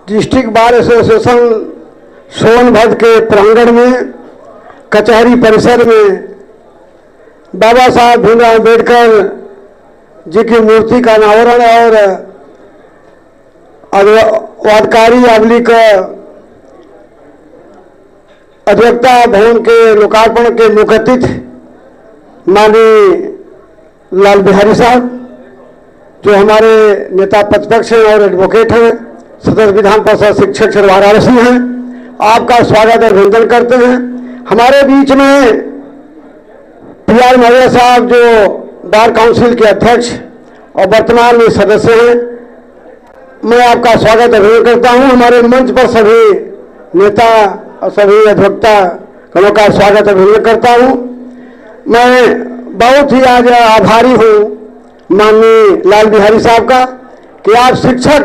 District bar association Sonbhadra के प्रांगण में कचहरी परिसर में बाबा साहब भीमराव अम्बेडकर जी की मूर्ति का अनावरण और वादकारी अवली का अधिवक्ता भवन के लोकार्पण के मुख्य अतिथि माननीय लाल बिहारी साहब जो हमारे नेता प्रतिपक्ष हैं और एडवोकेट हैं, सदस्य विधान परिषद शिक्षक क्षेत्र वाराणसी हैं, आपका स्वागत और अभिनंदन करते हैं। हमारे बीच में PR मौर्य साहब जो बार काउंसिल के अध्यक्ष और वर्तमान में सदस्य हैं, मैं आपका स्वागत और अभिनंदन करता हूं। हमारे मंच पर सभी नेता और सभी अधिवक्ता गणों का स्वागत और अभिनंदन करता हूं। मैं बहुत ही आज आभारी हूं माननीय लाल बिहारी साहब का कि आप शिक्षक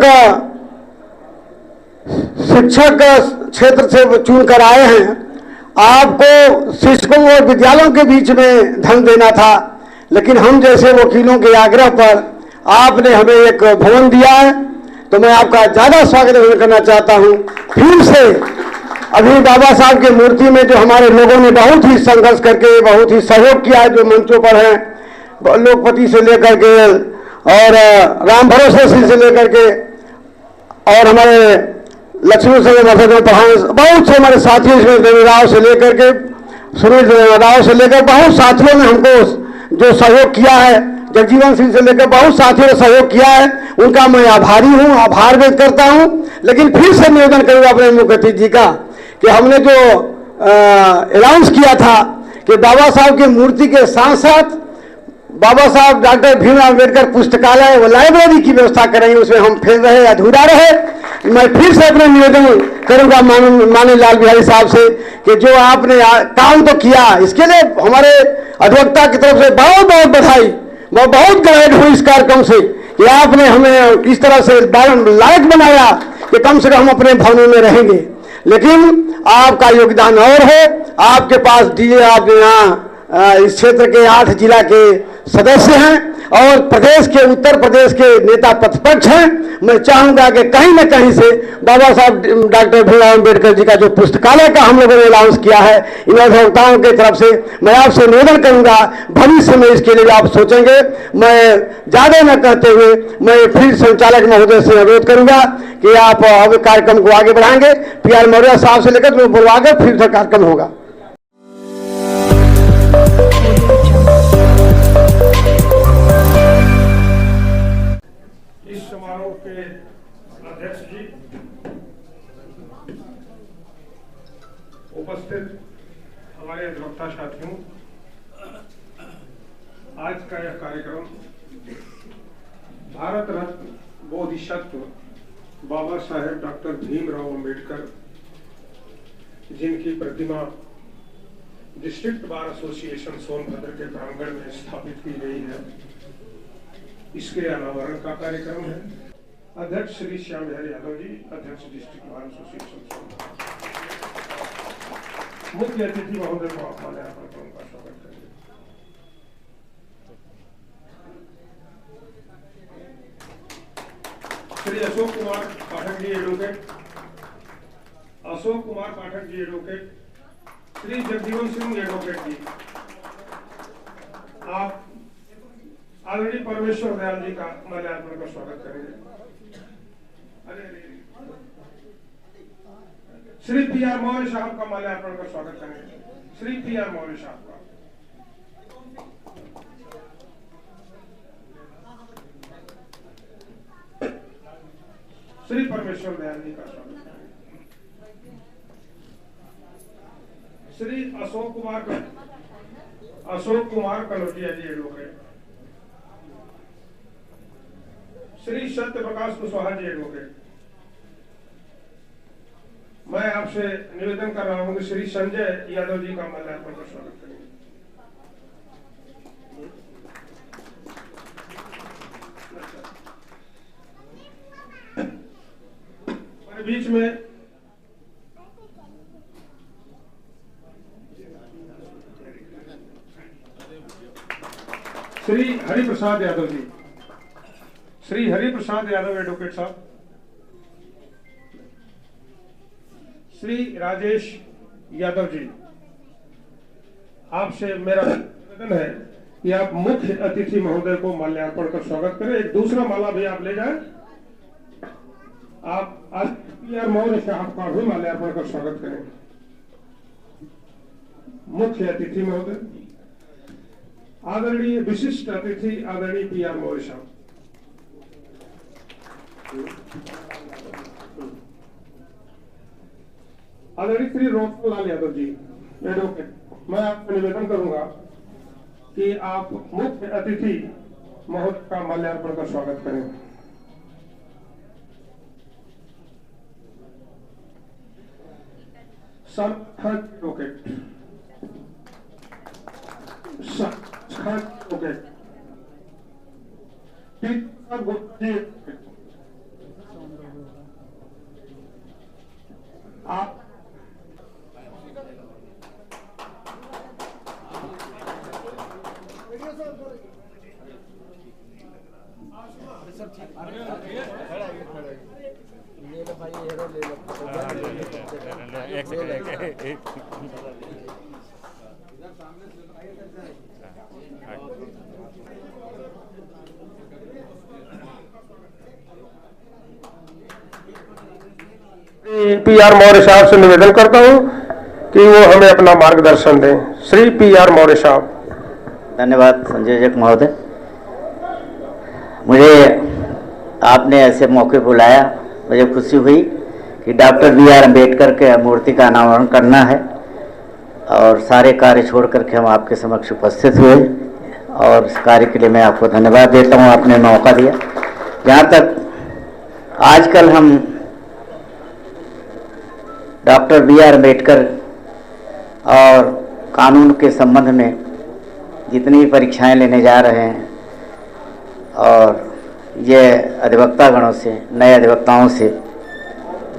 क्षेत्र से चुन कर आए हैं। आपको शिक्षकों और विद्यालयों के बीच में धन देना था, लेकिन हम जैसे वकीलों के आग्रह पर आपने हमें एक भवन दिया है, तो मैं आपका ज्यादा स्वागत करना चाहता हूं। फिर से अभी बाबा साहब की मूर्ति में जो हमारे लोगों ने बहुत ही संघर्ष करके बहुत ही सहयोग किया है, जो मंचों पर है, लोकपति से लेकर के और राम भरोसे सिंह से लेकर के और हमारे लक्ष्मी सिंह प्रधान, बहुत से हमारे साथियों से राव से लेकर के सुनील राव से लेकर बहुत साथियों ने हमको जो सहयोग किया है, जगजीवन सिंह से लेकर बहुत साथियों ने सहयोग किया है, उनका मैं आभारी हूं, आभार व्यक्त करता हूं। लेकिन फिर से निवेदन करूंगा अपने मुख्य अतिथि जी का कि हमने जो अनाउंस किया था कि बाबा साहब की मूर्ति के साथ साथ बाबा साहब डॉक्टर भीमराव अम्बेडकर पुस्तकालय व लाइब्रेरी की व्यवस्था करेंगे, उसमें हम फेल रहे, अधूरा रहे। मैं फिर से अपने निवेदन करूंगा माननीय लाल बिहारी साहब से कि जो आपने काम तो किया, इसके लिए हमारे अधिवक्ता की तरफ से बहुत बहुत बधाई। मैं बहुत ग्रेट हूँ इस कार्यक्रम से कि आपने हमें इस तरह से लायक बनाया कि कम से कम हम अपने भवनों में रहेंगे। लेकिन आपका योगदान और है, आपके पास डीए, आप यहाँ इस क्षेत्र के 8 जिला के सदस्य हैं और प्रदेश के उत्तर प्रदेश के नेता प्रतिपक्ष हैं। मैं चाहूंगा कि कहीं न कहीं से बाबा साहब डॉक्टर भीमराव अम्बेडकर जी का जो पुस्तकालय का हम लोगों ने अनाउंस किया है, इन अधिवक्ताओं की तरफ से मैं आपसे निवेदन करूंगा भविष्य में इसके लिए आप सोचेंगे। मैं ज्यादा न कहते हुए मैं फिर संचालक महोदय से अनुरोध करूंगा कि आप अब कार्यक्रम को आगे बढ़ाएंगे। PR मौर्य साहब से लेकर तो बुलवा कर फिर से कार्यक्रम होगा। इस समारोह के अध्यक्ष जी, उपस्थित हमारे अधिवक्ता साथियों, आज का यह कार्यक्रम भारत रत्न बोधिसत्व बाबा साहेब डॉक्टर भीमराव अम्बेडकर जिनकी प्रतिमा डिस्ट्रिक्ट बार एसोसिएशन सोनभद्र के प्रांगण में स्थापित की गई है, इसके अनावरण का कार्यक्रम है। अध्यक्ष श्री श्याम बिहारी यादव जी, अध्यक्ष डिस्ट्रिक्ट बार एसोसिएशन सोनभद्र, मुख्य अतिथि महोदय को आप माल्यार्पण कर उनका स्वागत करेंगे। Shri Ashok Kumar Pathak ji advocate, Ashok Kumar Pathak ji advocate, Shri Jagjivan Singh advocate जी, आप आदरणीय परमेश्वर दयाल जी का माल्यार्पण का स्वागत करेंगे। श्री PR मौर्य साहब का माल्यार्पण का स्वागत करेंगे। श्री PR मौर्य साहब का, श्री परमेश्वर दयाल जी का स्वागत करेंगे। श्री अशोक कुमार कनौजिया जी एडवोकेट, श्री सत्य प्रकाश कुशवाहा जी एडवोकेट। मैं आपसे निवेदन कर रहा हूं कि श्री संजय यादव जी का माल्यार्पण का स्वागत करेंगे। हमारे बीच में श्री हरिप्रसाद यादव जी, श्री हरिप्रसाद यादव एडवोकेट साहब, श्री राजेश यादव जी, आपसे मेरा निवेदन है कि आप मुख्य अतिथि महोदय को माल्यार्पण कर स्वागत करें। एक दूसरा माला भी आप ले जाएं। आप आज PR मौर्य साहब का भी माल्यार्पण कर स्वागत करें। मुख्य अतिथि महोदय, आदरणीय विशिष्ट अतिथि आदरणीय PR मौर्य साहब, आदरणीय श्री रोशन लाल यादव जी एडवोकेट, मैं आपको निवेदन करूंगा कि आप मुख्य अतिथि महोदय का माल्यार्पण का स्वागत करें। एडवोकेट आप PR मौर्य साहब से निवेदन करता हूं कि वो हमें अपना मार्गदर्शन दें। श्री PR मौर्य साहब। धन्यवाद संयोजक महोदय, मुझे आपने ऐसे मौके बुलाया, मुझे खुशी हुई कि डॉक्टर BR अम्बेडकर के मूर्ति का अनावरण करना है और सारे कार्य छोड़ करके हम आपके समक्ष उपस्थित हुए और इस कार्य के लिए मैं आपको धन्यवाद देता हूं, आपने मौका दिया। जहाँ तक आजकल हम डॉक्टर BR अम्बेडकर और कानून के संबंध में जितनी भी परीक्षाएं लेने जा रहे हैं और ये अधिवक्ता गणों से, नए अधिवक्ताओं से,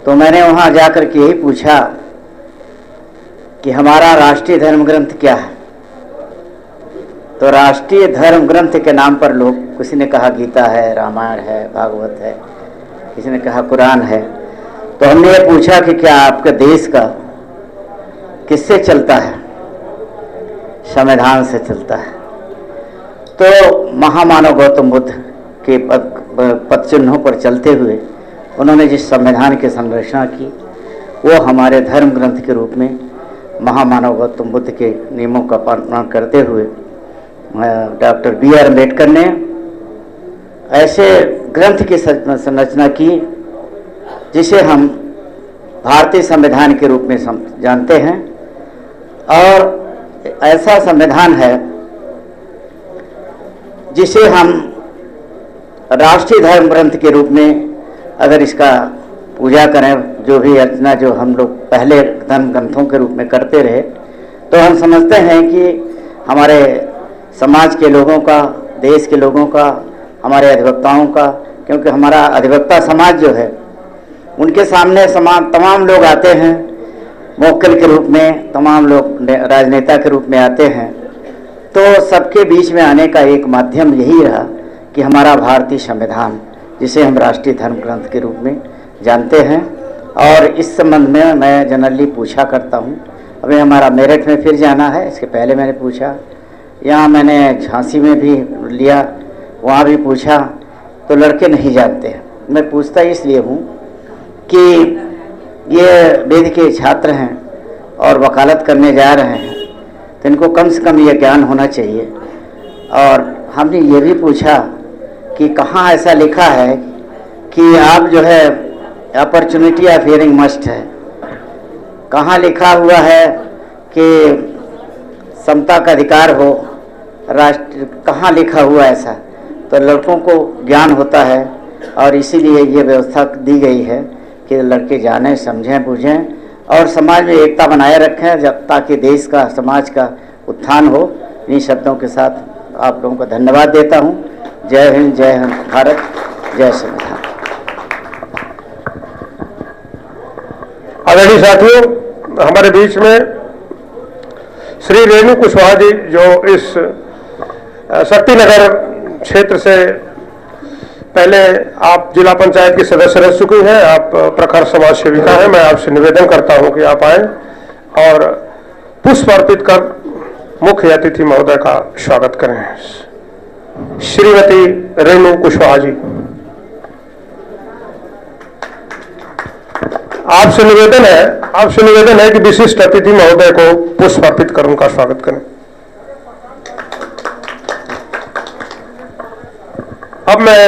तो मैंने वहाँ जाकर के यही पूछा कि हमारा राष्ट्रीय धर्म ग्रंथ क्या है। तो राष्ट्रीय धर्म ग्रंथ के नाम पर लोग, किसी ने कहा गीता है, रामायण है, भागवत है, किसी ने कहा कुरान है। तो हमने ये पूछा कि क्या आपके देश का किससे चलता है? संविधान से चलता है। तो महामानव गौतम बुद्ध के पद चिन्हों पर चलते हुए उन्होंने जिस संविधान की संरचना की वो हमारे धर्म ग्रंथ के रूप में महामानव गौतम बुद्ध के नियमों का पालन करते हुए डॉक्टर BR अम्बेडकर ने ऐसे ग्रंथ की संरचना की जिसे हम भारतीय संविधान के रूप में जानते हैं। और ऐसा संविधान है जिसे हम राष्ट्रीय धर्म ग्रंथ के रूप में अगर इसका पूजा करें, जो भी अर्चना जो हम लोग पहले धर्म ग्रंथों के रूप में करते रहे, तो हम समझते हैं कि हमारे समाज के लोगों का, देश के लोगों का, हमारे अधिवक्ताओं का, क्योंकि हमारा अधिवक्ता समाज जो है उनके सामने तमाम लोग आते हैं, मौक्किल के रूप में तमाम लोग राजनेता के रूप में आते हैं। तो सबके बीच में आने का एक माध्यम यही रहा कि हमारा भारतीय संविधान, जिसे हम राष्ट्रीय धर्म ग्रंथ के रूप में जानते हैं। और इस संबंध में मैं जनरली पूछा करता हूँ। अभी हमारा मेरठ में फिर जाना है, इसके पहले मैंने पूछा, यहाँ मैंने झांसी में भी लिया, वहाँ भी पूछा, तो लड़के नहीं जानते हैं। मैं पूछता इसलिए हूँ कि ये वेद के छात्र हैं और वकालत करने जा रहे हैं, तो इनको कम से कम ये ज्ञान होना चाहिए। और हमने ये भी पूछा कि कहाँ ऐसा लिखा है कि आप जो है अपॉर्चुनिटी ऑफ हियरिंग मस्ट है, कहाँ लिखा हुआ है कि समता का अधिकार हो, राष्ट्र कहाँ लिखा हुआ ऐसा? तो लड़कों को ज्ञान होता है और इसीलिए ये व्यवस्था दी गई है कि लड़के जानें, समझें, बूझें और समाज में एकता बनाए रखें, जब ताकि देश का, समाज का उत्थान हो। इन शब्दों के साथ आप लोगों को धन्यवाद देता हूँ। जय हिंद, जय भारत, जय संविधान। आदरणीय साथियों, हमारे बीच में श्री रेणु कुशवाहा जी, जो इस शक्तिनगर क्षेत्र से पहले आप जिला पंचायत के सदस्य रह चुकी हैं, आप प्रखर समाज सेविका हैं। मैं आपसे निवेदन करता हूं कि आप आए और पुष्प अर्पित कर मुख्य अतिथि महोदय का स्वागत करें। श्रीमती रेणु कुशवाहा जी, आपसे निवेदन है कि विशिष्ट अतिथि महोदय को पुष्प अर्पित कर उनका स्वागत करें। अब मैं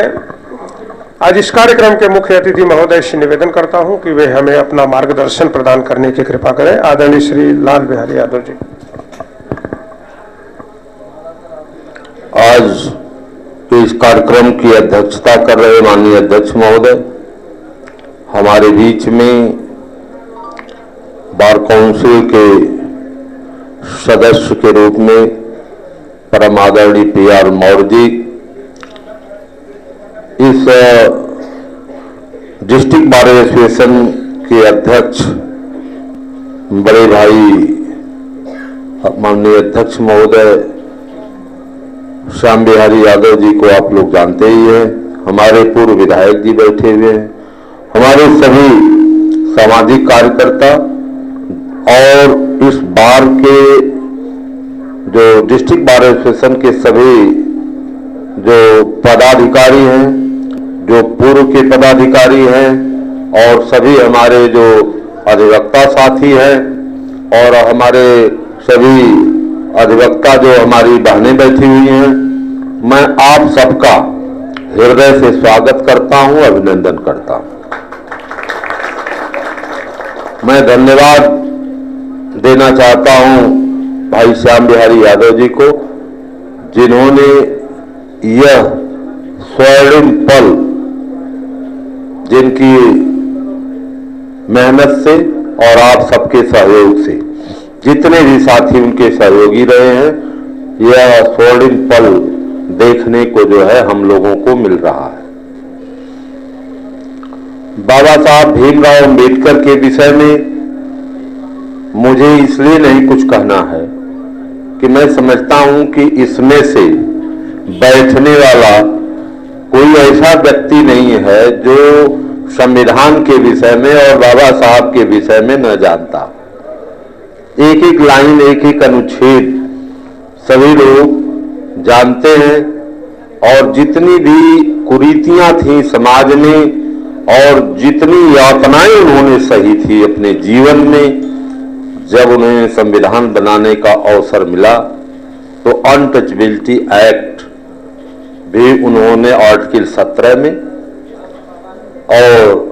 आज इस कार्यक्रम के मुख्य अतिथि महोदय से निवेदन करता हूं कि वे हमें अपना मार्गदर्शन प्रदान करने की कृपा करें। आदरणीय श्री लाल बिहारी यादव जी। आज इस कार्यक्रम की अध्यक्षता कर रहे माननीय अध्यक्ष महोदय, हमारे बीच में बार काउंसिल के सदस्य के रूप में परम आदरणीय PR मौर्य जी, इस डिस्ट्रिक्ट बार एसोसिएशन के अध्यक्ष बड़े भाई माननीय अध्यक्ष महोदय श्याम बिहारी यादव जी को आप लोग जानते ही हैं। हमारे पूर्व विधायक जी बैठे हुए हैं, हमारे सभी सामाजिक कार्यकर्ता और इस बार के जो डिस्ट्रिक्ट बार एसोसिएशन के सभी जो पदाधिकारी हैं, जो पूर्व के पदाधिकारी हैं और सभी हमारे जो अधिवक्ता साथी हैं और हमारे सभी अधिवक्ता जो हमारी बहनें बैठी हुई हैं, मैं आप सबका हृदय से स्वागत करता हूं, अभिनंदन करता हूं। मैं धन्यवाद देना चाहता हूं भाई श्याम बिहारी यादव जी को, जिन्होंने यह स्वर्णिम पल, जिनकी मेहनत से और आप सबके सहयोग से, जितने भी साथी उनके सहयोगी रहे हैं, यह स्वर्णिम पल देखने को जो है हम लोगों को मिल रहा है। बाबा साहब भीमराव अंबेडकर के विषय में मुझे इसलिए नहीं कुछ कहना है कि मैं समझता हूं कि इसमें से बैठने वाला कोई ऐसा व्यक्ति नहीं है जो संविधान के विषय में और बाबा साहब के विषय में न जानता। एक एक लाइन, एक एक अनुच्छेद सभी लोग जानते हैं और जितनी भी कुरीतियां थी समाज में और जितनी यातनाएं उन्होंने सही थी अपने जीवन में, जब उन्हें संविधान बनाने का अवसर मिला तो अनटचेबिलिटी एक्ट भी उन्होंने आर्टिकल 17 में और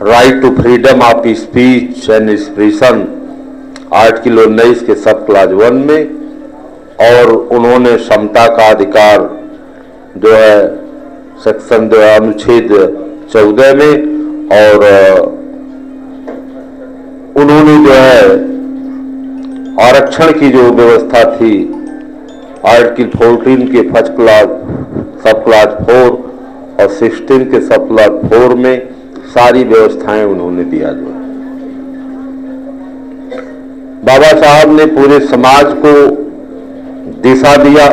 right to freedom of speech and expression article 19 के सब क्लाज 1 में, और उन्होंने समता का अधिकार जो है सेक्शन जो है अनुच्छेद 14 में, और उन्होंने जो है आरक्षण की जो व्यवस्था थी आर्टिकल 14 के फर्स्ट क्लास सब क्लास 4 और 16 के सब क्लास 4 में सारी व्यवस्थाएं उन्होंने दिया। जो बाबा साहब ने पूरे समाज को दिशा दिया,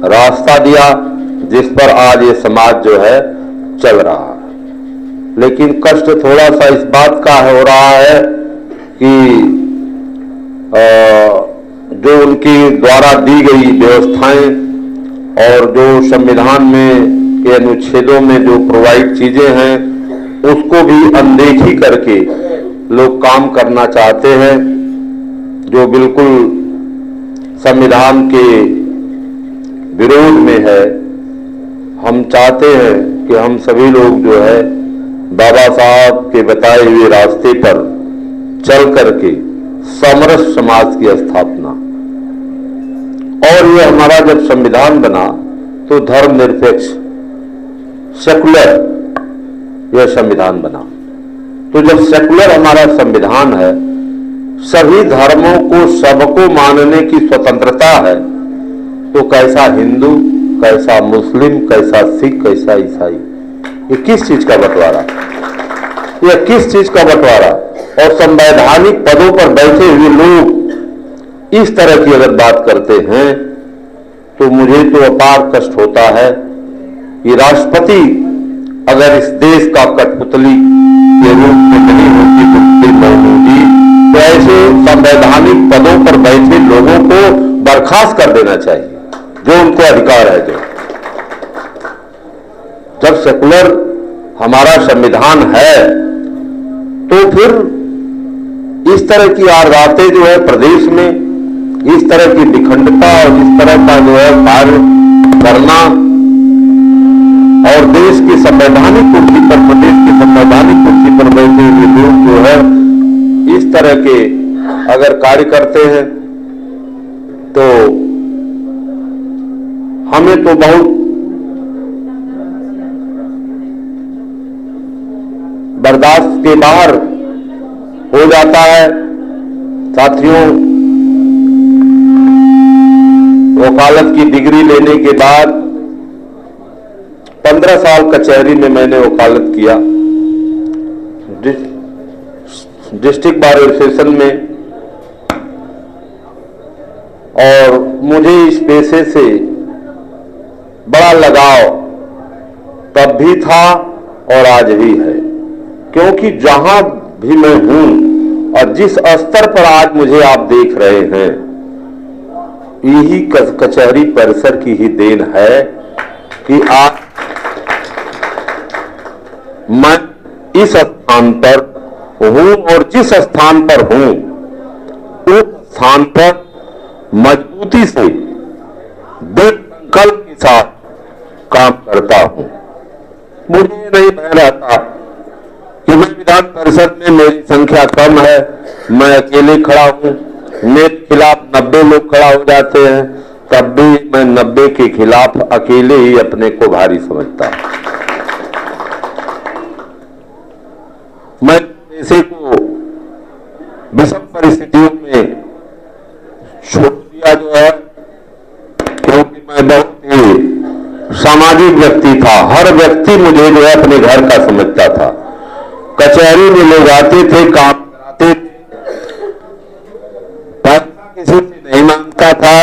रास्ता दिया, जिस पर आज ये समाज जो है चल रहा है। लेकिन कष्ट थोड़ा सा इस बात का हो रहा है कि जो उनकी द्वारा दी गई व्यवस्थाएं और जो संविधान में के अनुच्छेदों में जो प्रोवाइड चीजें हैं उसको भी अनदेखी करके लोग काम करना चाहते हैं, जो बिल्कुल संविधान के विरोध में है। हम चाहते हैं कि हम सभी लोग जो है बाबा साहब के बताए हुए रास्ते पर चल करके समरस समाज की स्थापना, और ये हमारा जब संविधान बना तो धर्मनिरपेक्ष सेकुलर यह संविधान बना। तो जब सेकुलर हमारा संविधान है, सभी धर्मों को सबको मानने की स्वतंत्रता है, तो कैसा हिंदू, कैसा मुस्लिम, कैसा सिख, कैसा ईसाई, ये किस चीज का बंटवारा, यह किस चीज का बंटवारा। और संवैधानिक पदों पर बैठे हुए लोग इस तरह की अगर बात करते हैं तो मुझे तो अपार कष्ट होता है कि राष्ट्रपति अगर इस देश का कठपुतली के रूप में नहीं होती तो मौजूदी, तो ऐसे संवैधानिक पदों पर बैठे लोगों को बर्खास्त कर देना चाहिए जो उनको अधिकार है। जब सेकुलर हमारा संविधान है तो फिर इस तरह की वारदातें जो है प्रदेश में, इस तरह की विखंडता और इस तरह का जो है कार्य करना और देश की संवैधानिक कुर्सी पर, प्रदेश की संवैधानिक कुर्सी पर बैठे हुए लोग जो है इस तरह के अगर कार्य करते हैं तो हमें तो बहुत बर्दाश्त के बाहर हो जाता है। साथियों, वकालत की डिग्री लेने के बाद 15 साल कचहरी में मैंने वकालत किया, डिस्ट्रिक्ट बार एसोसिएशन में, और मुझे इस पेशे से बड़ा लगाव तब भी था और आज भी है, क्योंकि जहां भी मैं हूं और जिस स्तर पर आज मुझे आप देख रहे हैं, यही कचहरी परिसर की ही देन है कि आज मैं इस स्थान पर हूं और जिस स्थान पर हूं उस स्थान पर मजबूती से दृढ़ संकल्प के साथ काम करता हूं। मुझे नहीं भय रहता कि मैं विधान परिषद में मेरी संख्या कम है, मैं अकेले खड़ा हूं, मेरे खिलाफ 90 लोग खड़ा हो जाते हैं, तब भी मैं 90 के खिलाफ अकेले ही अपने को भारी समझता हूं। मैं ऐसे को विषम परिस्थितियों में छोड़ दिया जो है, क्योंकि मैं बहुत ही सामाजिक व्यक्ति था। हर व्यक्ति मुझे जो है अपने घर का समझता था। कचहरी में लोग आते थे, काम कराते थे, पैसा किसी से नहीं मांगता था।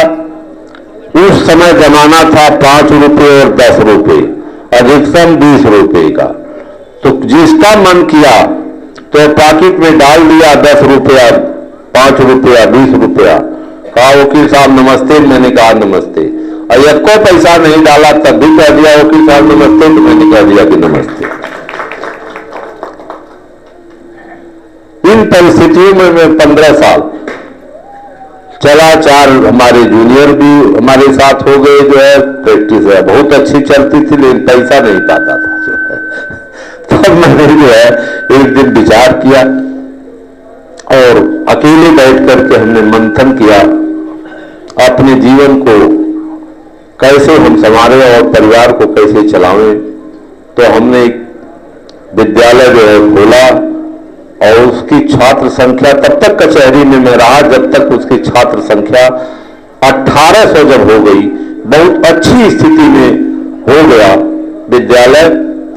उस समय जमाना था 5 रुपए और 10 रुपए, अधिकतम 20 रुपए का। तो जिसका मन किया तो पॉकेट में डाल दिया 10 रुपया, 5 रुपया, 20 रुपया। कहा वकील साहब नमस्ते, मैंने कहा नमस्ते। और एक को पैसा नहीं डाला तब भी कह दिया वकील साहब नमस्ते, तो मैंने कह दिया कि नमस्ते। इन परिस्थितियों में मैं 15 साल चला। 4 हमारे जूनियर भी हमारे साथ हो गए जो है। प्रैक्टिस है बहुत अच्छी चलती थी, लेकिन पैसा नहीं पाता था जो है। तब मैंने जो है एक दिन विचार किया और अकेले बैठ करके हमने मंथन किया अपने जीवन को कैसे हम संवारें और परिवार को कैसे चलावें। तो हमने एक विद्यालय जो है खोला और उसकी छात्र संख्या, तब तक कचहरी में मैं रहा जब तक उसकी छात्र संख्या 1800 जब हो गई, बहुत अच्छी स्थिति में हो गया विद्यालय,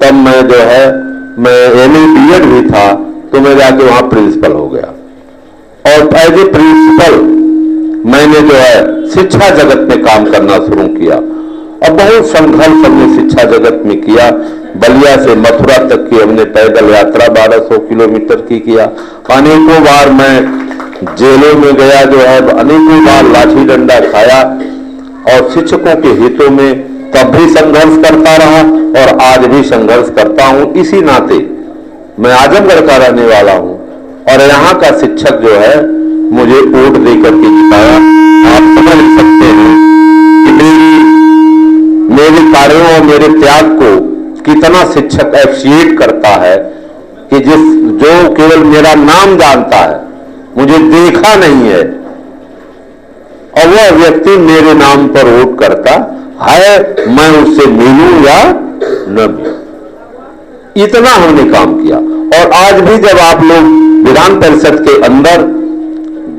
तब मैं जो है मैं एमए बीएड भी था, तो मैं जाके वहां प्रिंसिपल हो गया। और एज ए प्रिंसिपल मैंने जो है शिक्षा जगत में काम करना शुरू किया और बहुत संघर्ष हमने शिक्षा जगत में किया। बलिया से मथुरा तक की हमने पैदल यात्रा 1200 किलोमीटर की किया। अनेकों बार मैं जेलों में गया जो है, अनेकों बार लाठी डंडा खाया और शिक्षकों के हितों में तब भी संघर्ष करता रहा और आज भी संघर्ष करता हूं। इसी नाते मैं आजमगढ़ का रहने वाला हूं और यहाँ का शिक्षक जो है मुझे वोट देकर के जिताया। आप समझ सकते हैं कि मेरे कार्यों और मेरे त्याग को कितना शिक्षक एप्रिशिएट करता है कि जो केवल मेरा नाम जानता है, मुझे देखा नहीं है, और वह व्यक्ति मेरे नाम पर वोट करता है, मैं उससे मिलूं या न मिलूं। इतना हमने काम किया। और आज भी जब आप लोग विधान परिषद के अंदर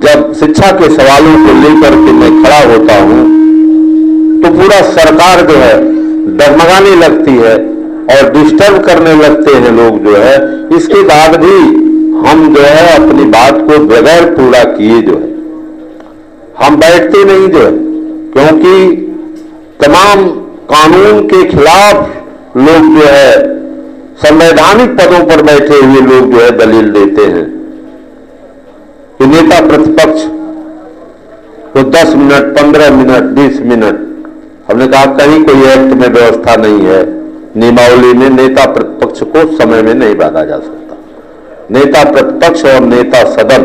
जब शिक्षा के सवालों को लेकर के मैं खड़ा होता हूं तो पूरा सरकार जो है डगमगाने लगती है और डिस्टर्ब करने लगते हैं लोग जो है। इसके बाद भी हम जो है अपनी बात को बगैर पूरा किए जो है हम बैठते नहीं जो है, क्योंकि तमाम कानून के खिलाफ लोग जो है संवैधानिक पदों पर बैठे हुए लोग जो है दलील देते हैं कि नेता प्रतिपक्ष तो 10 मिनट, 15 मिनट, 20 मिनट, हमने कहा कहीं कोई एक्ट में व्यवस्था नहीं है, नियमावली में नेता प्रतिपक्ष को समय में नहीं बांधा जा सकता। नेता प्रतिपक्ष और नेता सदन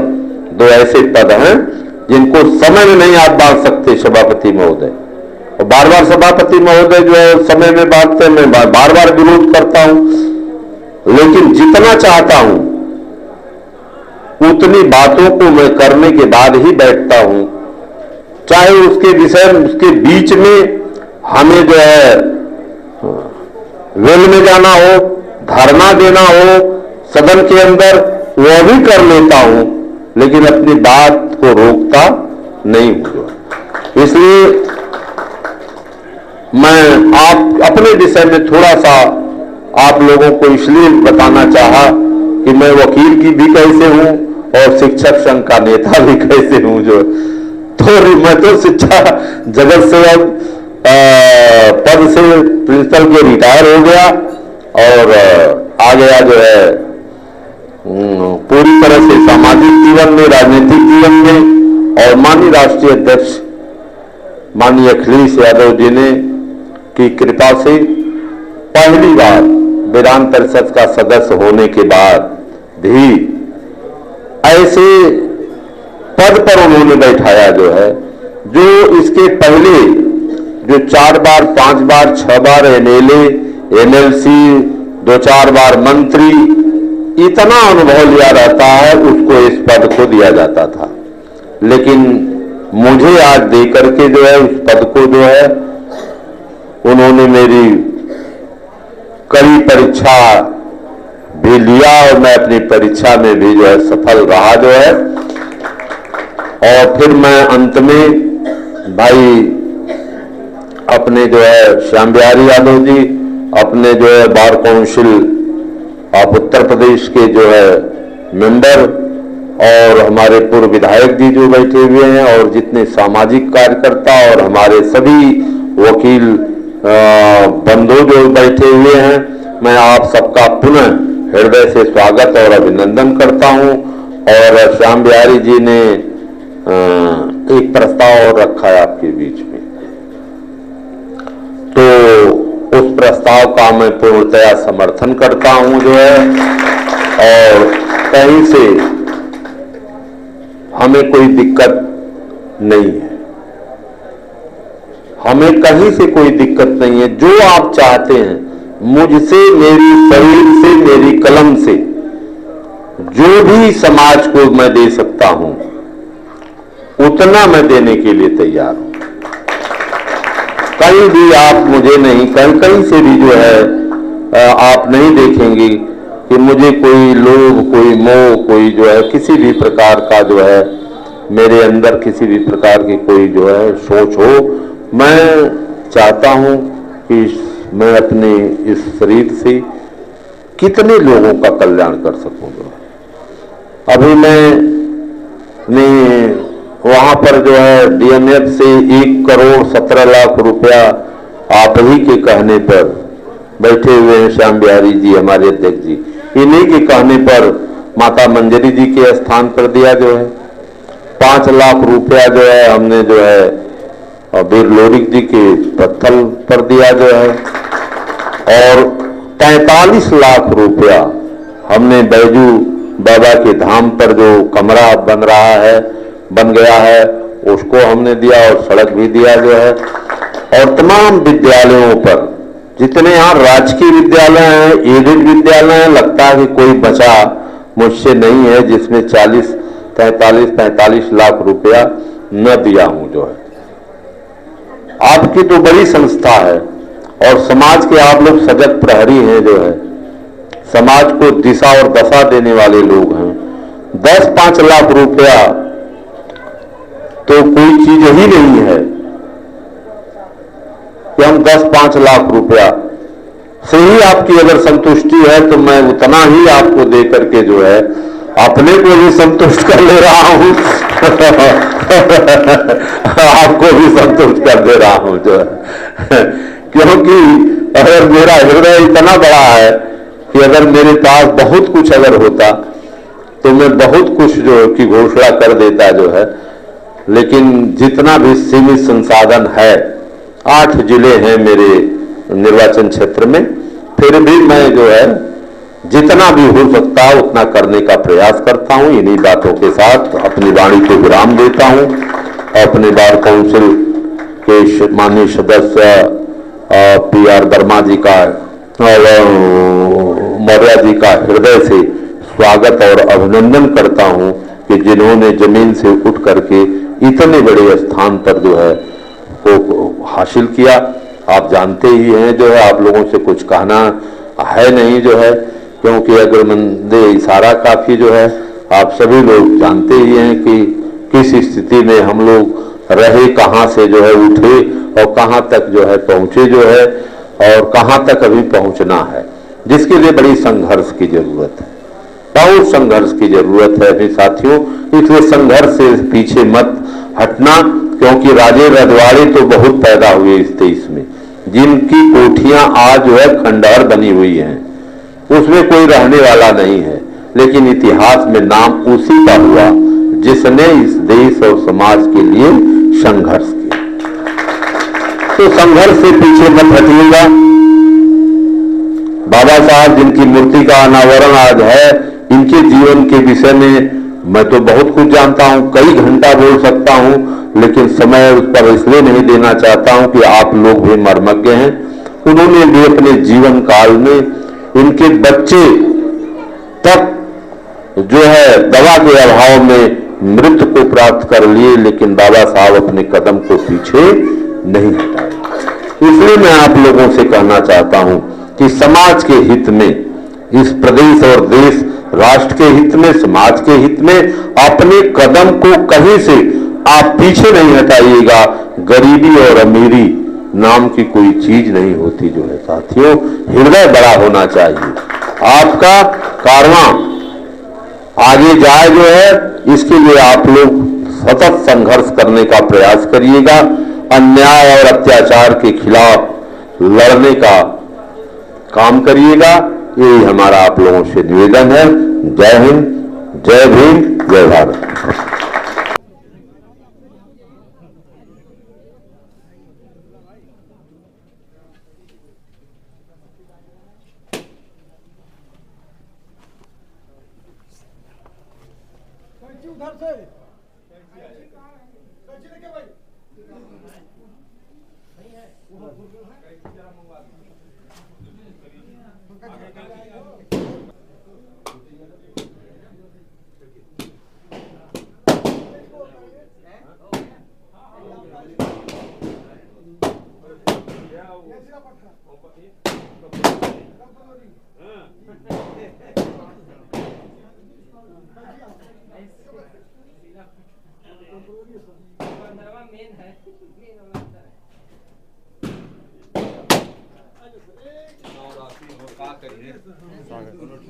दो ऐसे पद हैं जिनको समय में नहीं आप बांध सकते सभापति महोदय। और बार बार सभापति महोदय जो है समय में बांधते हैं, मैं बार बार विरोध करता हूं, लेकिन जितना चाहता हूं उतनी बातों को मैं करने के बाद ही बैठता हूं, चाहे उसके विषय उसके बीच में हमें जो है वेल में जाना हो, धरना देना हो सदन के अंदर, वह भी कर लेता हूं, लेकिन अपनी बात को रोकता नहीं हूं। इसलिए मैं आप अपने विषय में थोड़ा सा आप लोगों को इसलिए बताना चाहा कि मैं वकील की भी कैसे हूं और शिक्षक संघ का नेता भी कैसे हूं। जो तो मैं तो शिक्षा जगत से अब पद से प्रिंसिपल के रिटायर हो गया और आ गया जो है पूरी तरह से सामाजिक जीवन में, राजनीतिक जीवन में। और माननीय राष्ट्रीय अध्यक्ष माननीय अखिलेश यादव जी ने की कृपा से पहली बार विधान परिषद का सदस्य होने के बाद भी ऐसे पद पर उन्होंने बैठाया जो है, जो इसके पहले जो 4 बार, 5 बार, 6 बार एमएलए, एमएलसी, 2-4 बार मंत्री, इतना अनुभव लिया रहता है, उसको इस पद को दिया जाता था। लेकिन मुझे आज देकर के जो है उस पद को जो है उन्होंने मेरी कड़ी परीक्षा भी लिया और मैं अपनी परीक्षा में भी जो है सफल रहा जो है। और फिर मैं अंत में भाई अपने जो है श्याम बिहारी यादव जी, अपने जो है bar council of Uttar Pradesh के जो है मेंबर और हमारे पूर्व विधायक जी जो बैठे हुए हैं और जितने सामाजिक कार्यकर्ता और हमारे सभी वकील बंधु जो बैठे हुए हैं, मैं आप सबका पुनः हृदय से स्वागत और अभिनंदन करता हूं। और श्याम बिहारी जी ने एक प्रस्ताव और रखा है आपके बीच में, तो उस प्रस्ताव का मैं पूर्णतया समर्थन करता हूं जो है। और कहीं से हमें कोई दिक्कत नहीं है, हमें कहीं से कोई दिक्कत नहीं है। जो आप चाहते हैं मुझसे, मेरी शरीर से, मेरी कलम से जो भी समाज को मैं दे सकता हूं उतना मैं देने के लिए तैयार हूं। कहीं भी आप मुझे नहीं, कहीं से भी जो है आप नहीं देखेंगे कि मुझे कोई लोभ, कोई मोह, कोई जो है किसी भी प्रकार का जो है मेरे अंदर किसी भी प्रकार की कोई जो है सोच हो। मैं चाहता हूं कि मैं अपने इस शरीर से कितने लोगों का कल्याण कर सकूं। अभी मैंने वहां पर जो है डीएमएफ से 1 करोड़ 17 लाख रुपया आप ही के कहने पर बैठे हुए हैं श्याम बिहारी जी हमारे अध्यक्ष जी, इन्हीं के कहने पर माता मंजरी जी के स्थान पर दिया जो है 5 लाख रुपया जो है हमने जो है वीर लोरिक जी के पत्थर पर दिया जो है। और 43 लाख रुपया हमने बैजू बाबा के धाम पर जो कमरा बन गया है उसको हमने दिया और सड़क भी दिया जो है। और तमाम विद्यालयों पर जितने यहाँ राजकीय विद्यालय हैं, एडेड विद्यालय हैं, लगता है कि कोई बचा मुझसे नहीं है जिसमें 45 लाख रुपया न दिया हूं जो है। आपकी तो बड़ी संस्था है और समाज के आप लोग सजग प्रहरी हैं जो है, समाज को दिशा और दशा देने वाले लोग हैं। 10-5 लाख रुपया तो कोई चीज ही नहीं है कि हम 10-5 लाख रुपया से ही आपकी अगर संतुष्टि है तो मैं उतना ही आपको दे करके जो है अपने को भी संतुष्ट कर ले रहा हूं आपको भी संतुष्ट कर दे रहा हूं जो है क्योंकि अगर मेरा हृदय इतना बड़ा है कि अगर मेरे पास बहुत कुछ अगर होता तो मैं बहुत कुछ जो की घोषणा कर देता जो है, लेकिन जितना भी सीमित संसाधन है, 8 जिले हैं मेरे निर्वाचन क्षेत्र में, फिर भी मैं जो है जितना भी हो सकता है उतना करने का प्रयास करता हूं। इन्हीं बातों के साथ अपनी वाणी को विराम देता हूं। अपने बार काउंसिल के माननीय सदस्य PR वर्मा जी का मौर्य जी का हृदय से स्वागत और अभिनंदन करता हूं कि जिन्होंने जमीन से उठ करके इतने बड़े स्थान पर जो है को हासिल किया। आप जानते ही हैं जो है, आप लोगों से कुछ कहना है नहीं जो है, क्योंकि अग्रमंदे इशारा काफी जो है, आप सभी लोग जानते ही हैं कि किस स्थिति में हम लोग रहे, कहां से जो है उठे और कहां तक जो है पहुंचे जो है, और कहां तक अभी पहुंचना है, जिसके लिए बड़ी संघर्ष की जरूरत है, बहुत संघर्ष की जरूरत है अपने साथियों। इसलिए संघर्ष से पीछे मत हटना, क्योंकि राजे रजवाड़े तो बहुत पैदा हुए इस देश में, जिनकी कोठियां आज जो है खंडहर बनी हुई हैं, उसमें कोई रहने वाला नहीं है, लेकिन इतिहास में नाम उसी का हुआ जिसने इस देश और समाज के लिए संघर्ष किया। तो संघर्ष से पीछे मत हटिएगा। बाबा साहब जिनकी मूर्ति का अनावरण आज है, इनके जीवन के विषय में मैं तो बहुत कुछ जानता हूं, कई घंटा बोल सकता हूं, लेकिन समय उस पर इसलिए नहीं देना चाहता हूं कि आप लोग भी मर्मज्ञ हैं। उन्होंने भी अपने जीवन काल में, इनके बच्चे तक जो है दवा के अभाव में मृत्यु को प्राप्त कर लिए, लेकिन बाबा साहब अपने कदम को पीछे नहीं हटाए। इसलिए मैं आप लोगों से कहना चाहता हूं कि समाज के हित में, इस प्रदेश और देश राष्ट्र के हित में, समाज के हित में अपने कदम को कहीं से आप पीछे नहीं हटाइएगा। गरीबी और अमीरी नाम की कोई चीज नहीं होती जो है साथियों, हृदय बड़ा होना चाहिए। आपका कारवां आगे जाए जो है, इसके लिए आप लोग सतत संघर्ष करने का प्रयास करिएगा। अन्याय और अत्याचार के खिलाफ लड़ने का काम करिएगा, यही हमारा आप लोगों से निवेदन है। जय हिंद, जय भीम, जय भारत। उधर से